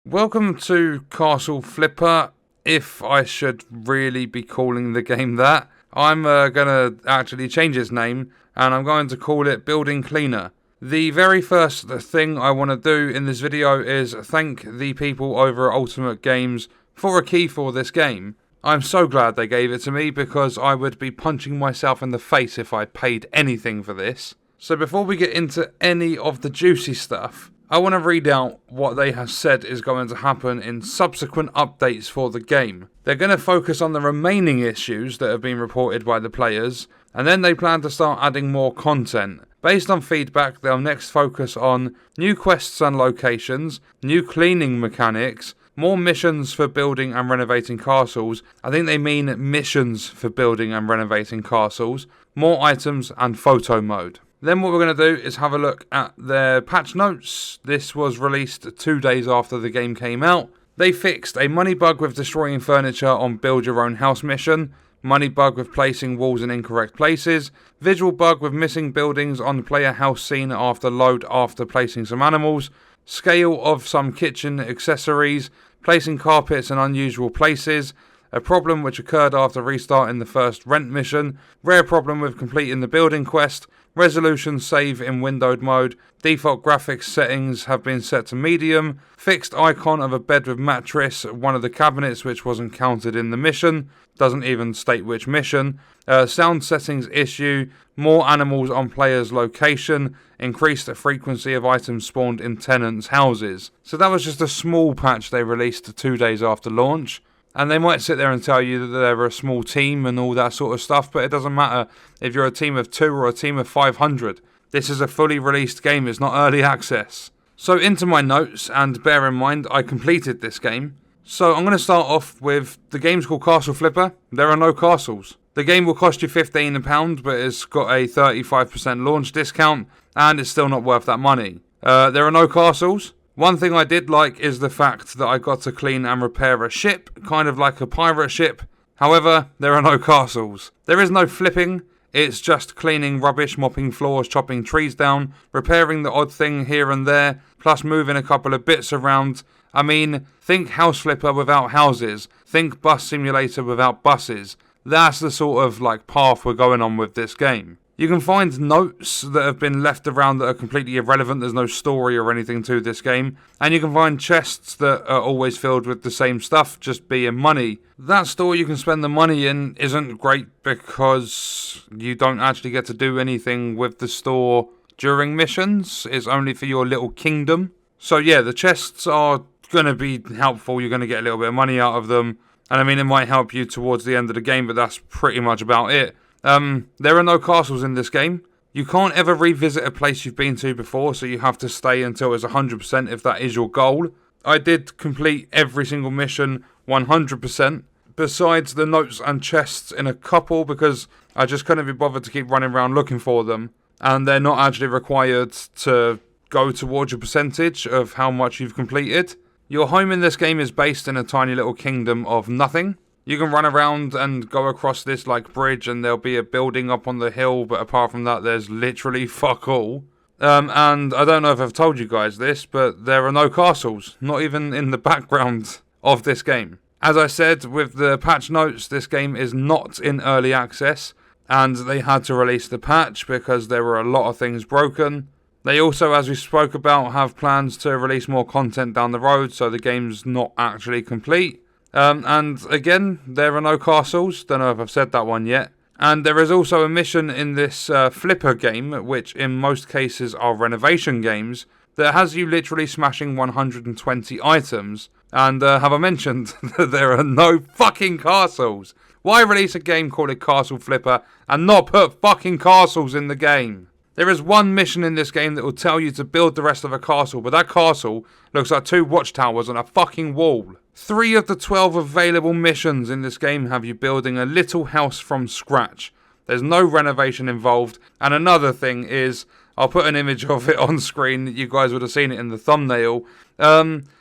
Welcome to Castle Flipper, if I should really be calling the game that. I'm going to actually change its name, and I'm going to call it Building Cleaner. The very first thing I want to do in this video is thank the people over at Ultimate Games for a key for this game. I'm so glad they gave it to me because I would be punching myself in the face if I paid anything for this. So before we get into any of the juicy stuff, I want to read out what they have said is going to happen in subsequent updates for the game. They're going to focus on the remaining issues that have been reported by the players, and then they plan to start adding more content. Based on feedback, they'll next focus on new quests and locations, new cleaning mechanics, more missions for building and renovating castles. I think they mean missions for building and renovating castles, more items and photo mode. Then what we're going to do is have a look at their patch notes. This was released 2 days after the game came out. They fixed a money bug with destroying furniture on build your own house mission, money bug with placing walls in incorrect places, visual bug with missing buildings on player house scene after load after placing some animals, scale of some kitchen accessories, placing carpets in unusual places, a problem which occurred after restarting the first RANT mission, rare problem with completing the building quest, resolution save in windowed mode, default graphics settings have been set to medium, fixed icon of a bed with mattress, one of the cabinets which wasn't counted in the mission, doesn't even state which mission, sound settings issue, more animals on player's location, increased the frequency of items spawned in tenants' houses. So that was just a small patch they released 2 days after launch. And they might sit there and tell you that they're a small team and all that sort of stuff, but it doesn't matter if you're a team of 2 or a team of 500. This is a fully released game, it's not early access. So into my notes, and bear in mind, I completed this game. So I'm going to start off with, the game's called Castle Flipper. There are no castles. The game will cost you £15, but it's got a 35% launch discount, and it's still not worth that money. There are no castles. One thing I did like is the fact that I got to clean and repair a ship, kind of like a pirate ship. However, there are no castles. There is no flipping, it's just cleaning rubbish, mopping floors, chopping trees down, repairing the odd thing here and there, plus moving a couple of bits around. I mean, think House Flipper without houses, think Bus Simulator without buses. That's the sort of path we're going on with this game. You can find notes that have been left around that are completely irrelevant. There's no story or anything to this game. And you can find chests that are always filled with the same stuff, just being money. That store you can spend the money in isn't great because you don't actually get to do anything with the store during missions. It's only for your little kingdom. So yeah, the chests are going to be helpful. You're going to get a little bit of money out of them. And I mean, it might help you towards the end of the game, but that's pretty much about it. There are no castles in this game. You can't ever revisit a place you've been to before, so you have to stay until it's 100% if that is your goal. I did complete every single mission 100%, besides the notes and chests in a couple, because I just couldn't be bothered to keep running around looking for them, and they're not actually required to go towards your percentage of how much you've completed. Your home in this game is based in a tiny little kingdom of nothing. You can run around and go across this bridge and there'll be a building up on the hill, but apart from that there's literally fuck all. And I don't know if I've told you guys this, but there are no castles, not even in the background of this game. As I said with the patch notes, this game is not in early access, and they had to release the patch because there were a lot of things broken. They also, as we spoke about, have plans to release more content down the road, so the game's not actually complete. And again, there are no castles. Don't know if I've said that one yet. And there is also a mission in this Flipper game, which in most cases are renovation games, that has you literally smashing 120 items. And have I mentioned that there are no fucking castles? Why release a game called Castle Flipper and not put fucking castles in the game? There is one mission in this game that will tell you to build the rest of a castle, but that castle looks like 2 watchtowers on a fucking wall. 3 of the 12 available missions in this game have you building a little house from scratch. There's no renovation involved, and another thing is, I'll put an image of it on screen, you guys would have seen it in the thumbnail.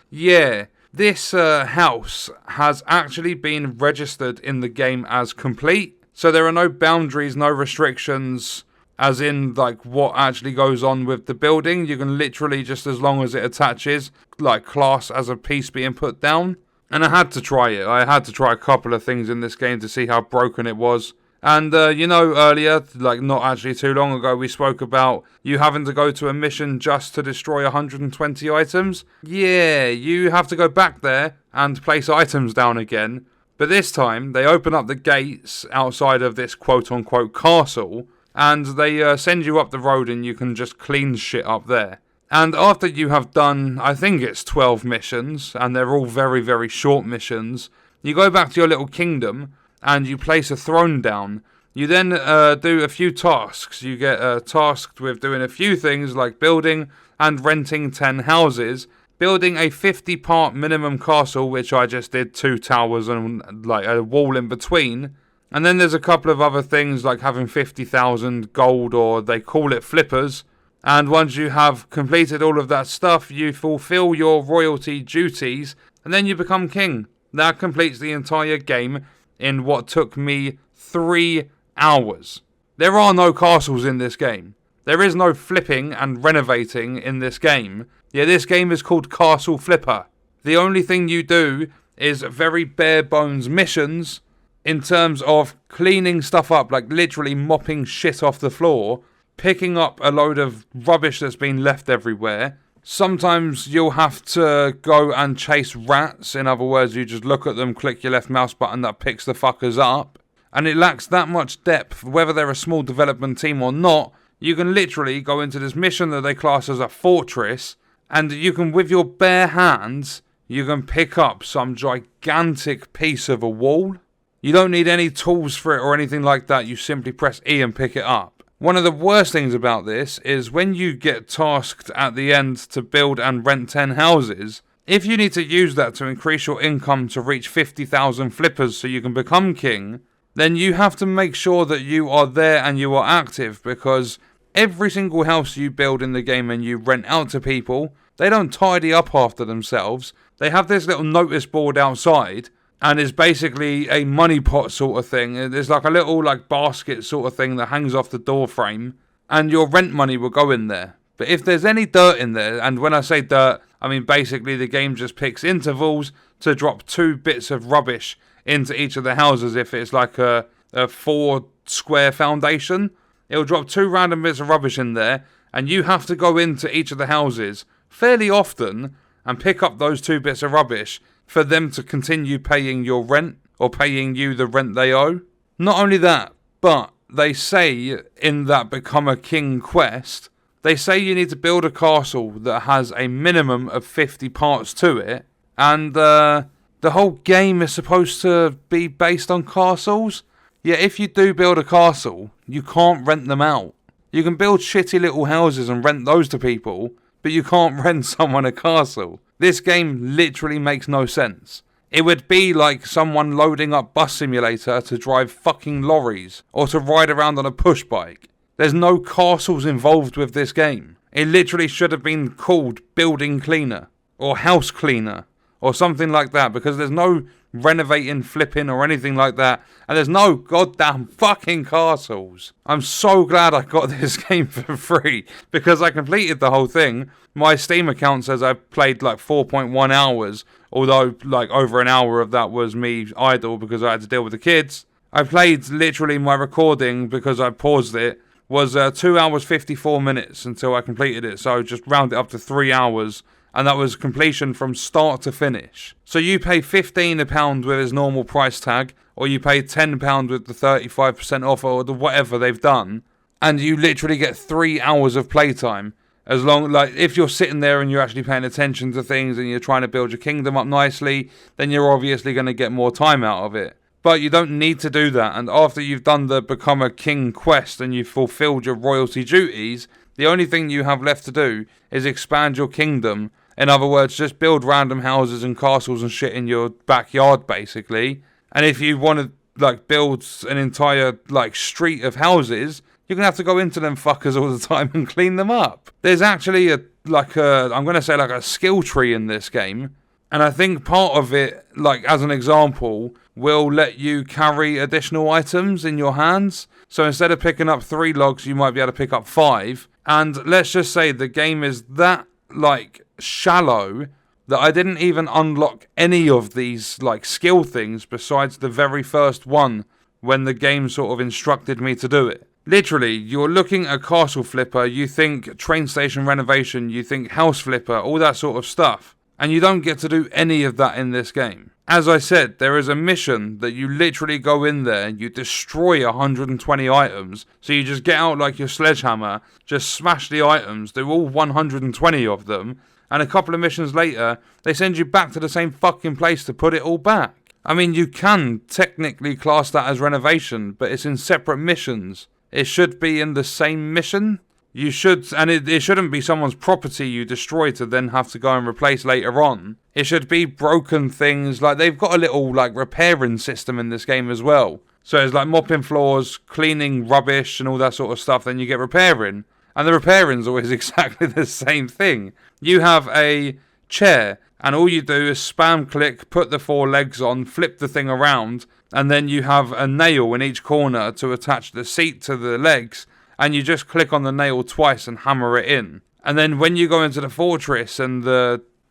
Yeah, this house has actually been registered in the game as complete, so there are no boundaries, no restrictions. as in like what actually goes on with the building. You can literally, just as long as it attaches, like class as a piece being put down. And I had to try it. I had to try a couple of things in this game to see how broken it was. And, earlier, like not actually too long ago, we spoke about you having to go to a mission just to destroy 120 items. Yeah, you have to go back there and place items down again. But this time, they open up the gates outside of this quote-unquote castle, and they send you up the road and you can just clean shit up there. And after you have done, I think it's 12 missions, and they're all very, very short missions, you go back to your little kingdom, and you place a throne down. You then do a few tasks. You get tasked with doing a few things like building and renting 10 houses, building a 50-part minimum castle, which I just did 2 towers and like a wall in between. And then there's a couple of other things like having 50,000 gold, or they call it flippers. And once you have completed all of that stuff, you fulfill your royalty duties, and then you become king. That completes the entire game in what took me 3 hours. There are no castles in this game. There is no flipping and renovating in this game. Yeah, this game is called Castle Flipper. The only thing you do is very bare bones missions in terms of cleaning stuff up, like literally mopping shit off the floor, picking up a load of rubbish that's been left everywhere. Sometimes you'll have to go and chase rats. In other words, you just look at them, click your left mouse button, that picks the fuckers up. And it lacks that much depth, whether they're a small development team or not. You can literally go into this mission that they class as a fortress, and you can, with your bare hands, you can pick up some gigantic piece of a wall. You don't need any tools for it or anything like that. You simply press E and pick it up. One of the worst things about this is when you get tasked at the end to build and rent 10 houses, if you need to use that to increase your income to reach 50,000 flippers so you can become king, then you have to make sure that you are there and you are active, because every single house you build in the game and you rent out to people, they don't tidy up after themselves. They have this little notice board outside, and it's basically a money pot sort of thing. There's like a little like basket sort of thing that hangs off the door frame, and your rent money will go in there. But if there's any dirt in there, and when I say dirt, I mean basically the game just picks intervals to drop 2 bits of rubbish into each of the houses. If it's like a 4 square foundation, it'll drop 2 random bits of rubbish in there, and you have to go into each of the houses fairly often and pick up those 2 bits of rubbish for them to continue paying your rent, or paying you the rent they owe. Not only that, but they say in that Become a King quest, they say you need to build a castle that has a minimum of 50 parts to it, and the whole game is supposed to be based on castles. Yeah, if you do build a castle, you can't rent them out. You can build shitty little houses and rent those to people, but you can't rent someone a castle. This game literally makes no sense. It would be like someone loading up Bus Simulator to drive fucking lorries, or to ride around on a push bike. There's no castles involved with this game. It literally should have been called Building Cleaner, or House Cleaner, or something like that, because there's no renovating, flipping, or anything like that, and there's no goddamn fucking castles. I'm so glad I got this game for free, because I completed the whole thing. My Steam account says I played like 4.1 hours, although like over an hour of that was me idle because I had to deal with the kids. I played literally, my recording, because I paused it, was 2 hours 54 minutes until I completed it, so just round it up to 3 hours. And that was completion from start to finish. So you pay £15 with his normal price tag, or you pay £10 with the 35% off, or the whatever they've done, and you literally get 3 hours of playtime. As long, like, if you're sitting there and you're actually paying attention to things and you're trying to build your kingdom up nicely, then you're obviously going to get more time out of it. But you don't need to do that, and after you've done the Become a King quest and you've fulfilled your royalty duties, the only thing you have left to do is expand your kingdom. In other words, just build random houses and castles and shit in your backyard, basically. And if you want to, like, build an entire, like, street of houses, you're going to have to go into them fuckers all the time and clean them up. There's actually I'm going to say, like, a skill tree in this game. And I think part of it, like, as an example, will let you carry additional items in your hands. So instead of picking up 3 logs, you might be able to pick up 5. And let's just say the game is that, like, shallow that I didn't even unlock any of these, like, skill things besides the very first one when the game sort of instructed me to do it. Literally, you're looking at Castle Flipper, you think train station renovation, you think house flipper, all that sort of stuff. And you don't get to do any of that in this game. As I said, there is a mission that you literally go in there, you destroy 120 items, so you just get out like your sledgehammer, just smash the items, do all 120 of them, and a couple of missions later, they send you back to the same fucking place to put it all back. I mean, you can technically class that as renovation, but it's in separate missions. It should be in the same mission. You should, and it shouldn't be someone's property you destroy to then have to go and replace later on. It should be broken things, like they've got a little like repairing system in this game as well. So it's like mopping floors, cleaning rubbish and all that sort of stuff, then you get repairing. And the repairing's always exactly the same thing. You have a chair, and all you do is spam click, put the 4 legs on, flip the thing around, and then you have a nail in each corner to attach the seat to the legs. And you just click on the nail twice and hammer it in. And then when you go into the fortress and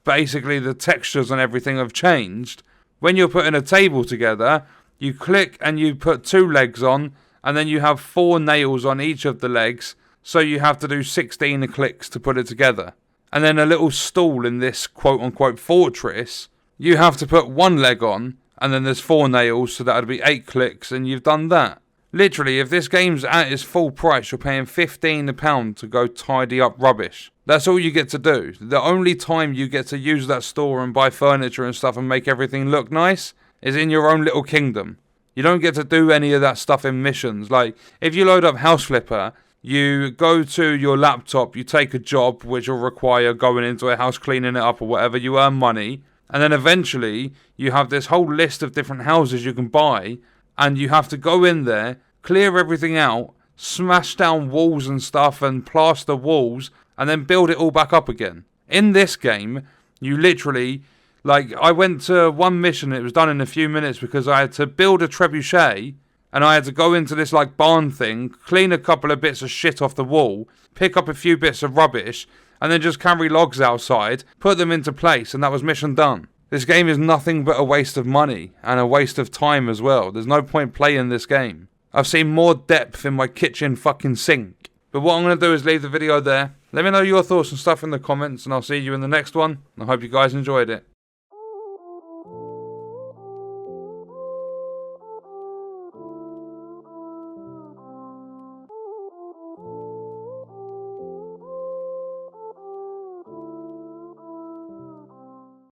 basically the textures and everything have changed, when you're putting a table together, you click and you put 2 legs on, and then you have 4 nails on each of the legs, so you have to do 16 clicks to put it together. And then a little stool in this quote-unquote fortress, you have to put 1 leg on, and then there's 4 nails, so that would be 8 clicks, and you've done that. Literally, if this game's at its full price, you're paying £15 to go tidy up rubbish. That's all you get to do. The only time you get to use that store and buy furniture and stuff and make everything look nice is in your own little kingdom. You don't get to do any of that stuff in missions. Like, if you load up House Flipper, you go to your laptop, you take a job which will require going into a house, cleaning it up or whatever, you earn money, and then eventually you have this whole list of different houses you can buy, and you have to go in there, clear everything out, smash down walls and stuff and plaster walls, and then build it all back up again. In this game, you literally, like, I went to one mission, it was done in a few minutes because I had to build a trebuchet, and I had to go into this, like, barn thing, clean a couple of bits of shit off the wall, pick up a few bits of rubbish, and then just carry logs outside, put them into place, and that was mission done. This game is nothing but a waste of money, and a waste of time as well. There's no point playing this game. I've seen more depth in my kitchen fucking sink. But what I'm going to do is leave the video there. Let me know your thoughts and stuff in the comments, and I'll see you in the next one. I hope you guys enjoyed it.